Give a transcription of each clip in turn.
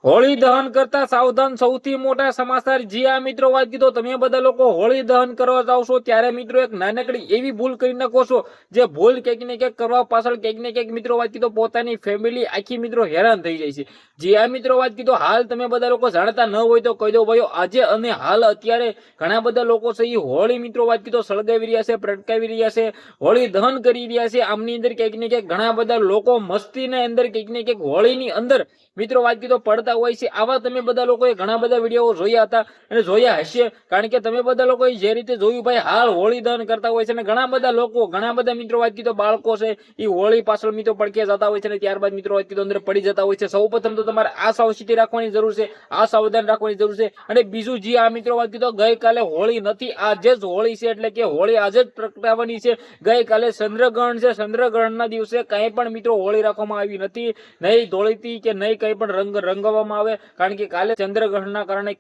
હોળી દહન કરતા સાવધાન સૌથી મોટા સમાચાર। જી આ મિત્રો વાત કીધો, તમે બધા લોકો હોળી દહન કરવા જાવ છો ત્યારે મિત્રો એક નાનકડી એવી ભૂલ કરી નાખો છો, જે ભૂલ ક્યાંક ને ક્યાંક કરવા પાછળ ક્યાંક ને ક્યાંક મિત્રો વાત કીધો પોતાની ફેમિલી આખી મિત્રો હેરાન થઈ જાય છે। જી આ મિત્રો વાત કીધો, હાલ તમે બધા લોકો જાણતા ન હોય તો કહી દો ભાઈઓ, આજે અને હાલ અત્યારે ઘણા બધા લોકો છે એ હોળી મિત્રો વાત કીધો સળગાવી રહ્યા છે, પ્રટકાવી રહ્યા છે, હોળી દહન કરી રહ્યા છે। આમની અંદર ક્યાંક ને ક્યાંક ઘણા બધા લોકો મસ્તીની અંદર ક્યાંક ને ક્યાંક હોળીની અંદર મિત્રો વાત કીધો પડતા હોય છે। આવા તમે બધા લોકોએ ઘણા બધા વિડીયો જોયા હતા અને જોયા હશે, કારણ કે તમે બધા લોકોએ જે રીતે જોયું ભાઈ હાલ હોળી દહન કરતા હોય છે અને ઘણા બધા લોકો ઘણા બધા મિત્રો વાત કીધો બાળકો છે એ હોળી પાછળ મિત્રો પડકે જતા હોય છે અને ત્યારબાદ મિત્રો વાત કીધો અંદર પડી જતા હોય છે। સૌપ્રથમ તો તમારે આ સાવચેતી રાખવાની જરૂર છે, આ સાવધાન રાખવાની જરૂર છે। અને બીજું જે આ મિત્રો વાત કીધો ગઈકાલે હોળી નથી, આજે જ હોળી છે, એટલે કે હોળી આજે જ પ્રગટાવવાની છે। ગઈકાલે ચંદ્રગ્રહણ છે, ચંદ્રગ્રહણના દિવસે કઈ પણ મિત્રો હોળી રાખવામાં આવી નથી, નહીં ધોળીતી કે નહીં કઈ પણ રંગ રંગવામાં આવે, કારણ કે કાલે ચંદ્રગ્રહણના કારણે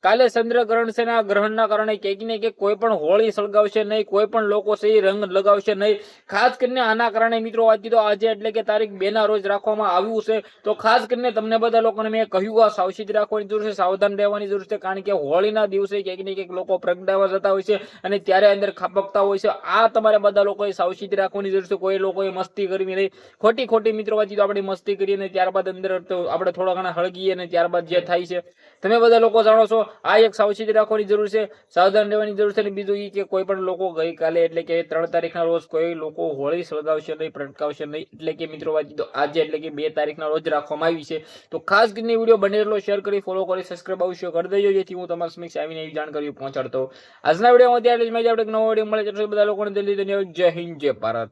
કાલે ચંદ્રગ્રહણ છે, આ ગ્રહણના કારણે ક્યાંક ને ક્યાંક કોઈ પણ હોળી સળગાવશે નહીં, કોઈ પણ લોકો છે એ રંગ લગાવશે નહીં। ખાસ કરીને આના કારણે મિત્રો વાત કીધો આજે એટલે કે તારીખ 2 ના રોજ રાખવામાં આવ્યું છે, તો ખાસ કરીને તમને બધા લોકોને મેં કહ્યું આ સાવચેતી રાખવાની જરૂર છે, સાવધાન રહેવાની જરૂર છે, કારણ કે હોળીના દિવસે ક્યાંક ને ક્યાંક લોકો પ્રગટાવવા જતા હોય છે અને ત્યારે અંદર ખાબકતા હોય છે। આ તમારે બધા લોકોએ સાવચેતી રાખવાની જરૂર છે, કોઈ લોકોએ મસ્તી કરવી નહીં, ખોટી મિત્રો વાત કીધો આપણે મસ્તી કરીએ ને ત્યારબાદ અંદર આપણે થોડા ઘણા હળગીએ અને ત્યારબાદ જે થાય છે તમે બધા લોકો જાણો છો। આ એક સાવચેતી રાખવાની જરૂર છે, સાવધાન રહેવાની જરૂર છે। અને બીજું એ કે કોઈ પણ લોકો ગઈકાલે એટલે કે 3 તારીખના રોજ કોઈ લોકો હોળી સળગાવશે નહીં, પ્રગટાવશે નહીં, એટલે કે મિત્રો વાત કીધો આજે એટલે કે 2 તારીખના રોજ રાખવામાં આવી છે। તો ખાસ કરીને વિડીયો બને એટલો શેર કરી, ફોલો કરી, સબસ્ક્રાઇબ અવશ્ય કરી દેજો, જેથી હું તમારા સમક્ષ આવીને એવી જાણકારી પહોંચાડતો। આજના વિડીયોમાં ત્યારે જ આપણે નવો વિડીયો મળે, બધા લોકોને દિલ્હી ધન્યવાદ। જય હિન્દ, જય ભારત।